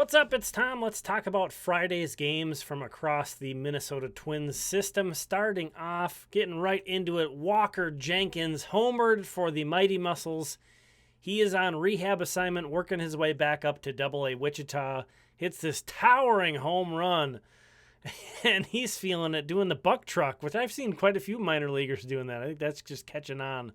What's up? It's Tom. Let's talk about Friday's games from across the Minnesota Twins system. Starting off, getting right into it, Walker Jenkins homered for the mighty Mussels. He is on rehab assignment, working his way back up to Double-A Wichita. Hits this towering home run, and he's feeling it, doing the buck truck, which I've seen quite a few minor leaguers doing that. I think that's just catching on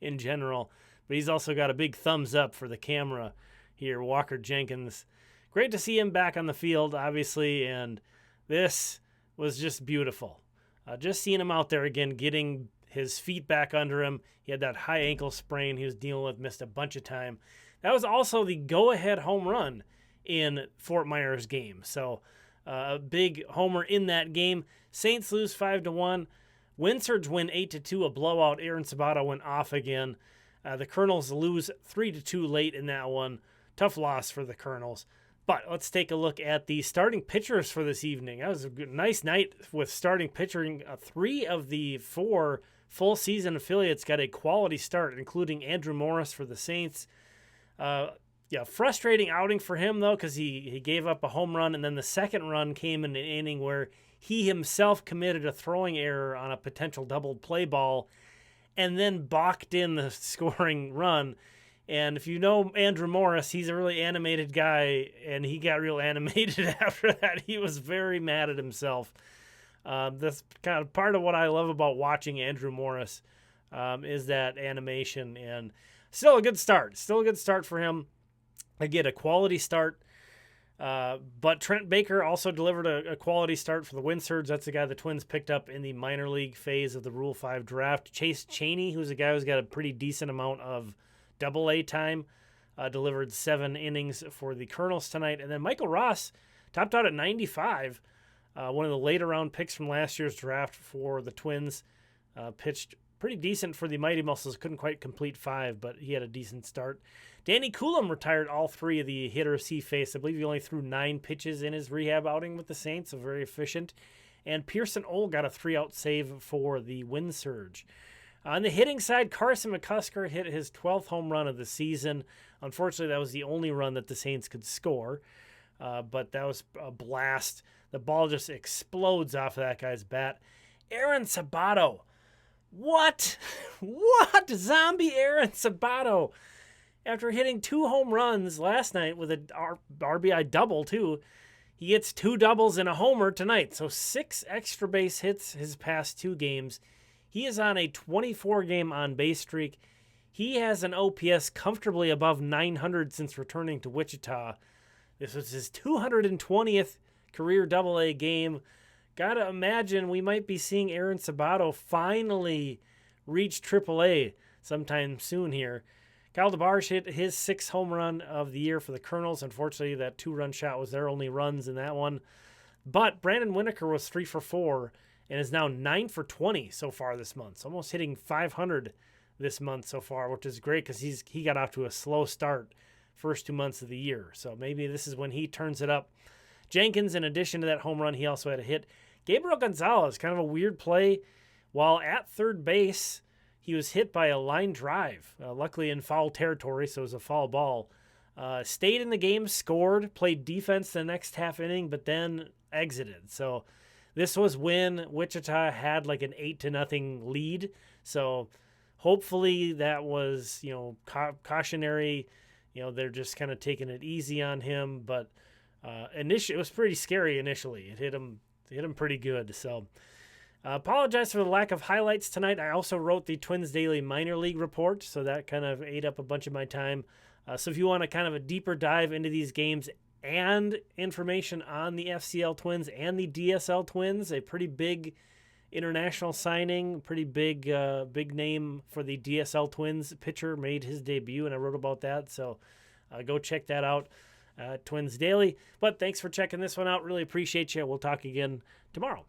in general. But he's also got a big thumbs up for the camera here, Walker Jenkins. Great to see him back on the field, obviously, and this was just beautiful. Just seeing him out there again, getting his feet back under him. He had that high ankle sprain he was dealing with, missed a bunch of time. That was also the go-ahead home run in Fort Myers game. So a big homer in that game. Saints lose 5-1. Windsurge win 8-2, a blowout. Aaron Sabato went off again. The Colonels lose 3-2 late in that one. Tough loss for the Colonels. But let's take a look at the starting pitchers for this evening. That was a nice night with starting pitching. 3 of the 4 full season affiliates got a quality start, including Andrew Morris for the Saints. Frustrating outing for him, though, because he gave up a home run, and then the second run came in an inning where he himself committed a throwing error on a potential double play ball and then balked in the scoring run. And if you know Andrew Morris, he's a really animated guy, and he got real animated after that. He was very mad at himself. That's kind of part of what I love about watching Andrew Morris is that animation. And still a good start. Still a good start for him. Again, a quality start. But Trent Baker also delivered a quality start for the Windsurge. That's the guy the Twins picked up in the minor league phase of the Rule 5 draft. Chase Chaney, who's a guy who's got a pretty decent amount of Double-A time, delivered 7 innings for the Colonels tonight. And then Michael Ross topped out at 95, one of the later round picks from last year's draft for the Twins. Pitched pretty decent for the Mighty Mussels. Couldn't quite complete 5, but he had a decent start. Danny Coulomb retired all 3 of the hitters he faced. I believe he only threw 9 pitches in his rehab outing with the Saints, so very efficient. And Pearson Ole got a 3-out save for the Windsurge. On the hitting side, Carson McCusker hit his 12th home run of the season. Unfortunately, that was the only run that the Saints could score, but that was a blast. The ball just explodes off of that guy's bat. Aaron Sabato. What? What? Zombie Aaron Sabato. After hitting 2 home runs last night with an RBI double, too, he gets 2 doubles and a homer tonight. So 6 extra base hits his past 2 games. He is on a 24-game on-base streak. He has an OPS comfortably above 900 since returning to Wichita. This was his 220th career Double-A game. Gotta imagine we might be seeing Aaron Sabato finally reach Triple-A sometime soon here. Kyle DeBarge hit his 6th home run of the year for the Colonels. Unfortunately, that 2-run shot was their only runs in that one. But Brandon Winokur was 3 for 4. And is now 9 for 20 so far this month. So almost hitting 500 this month so far, which is great because he got off to a slow start first 2 months of the year. So maybe this is when he turns it up. Jenkins, in addition to that home run, he also had a hit. Gabriel Gonzalez, kind of a weird play. While at third base, he was hit by a line drive, luckily in foul territory, so it was a foul ball. Stayed in the game, scored, played defense the next half inning, but then exited. So this was when Wichita had like an 8-0 lead. So hopefully that was, cautionary. They're just kind of taking it easy on him. But initially, it was pretty scary initially. It hit him pretty good. So apologize for the lack of highlights tonight. I also wrote the Twins Daily Minor League Report, so that kind of ate up a bunch of my time. So if you want a kind of a deeper dive into these games and information on the FCL Twins and the DSL Twins, a pretty big international signing, pretty big name for the DSL Twins pitcher, made his debut, and I wrote about that. So go check that out, Twins Daily. But thanks for checking this one out. Really appreciate you. We'll talk again tomorrow.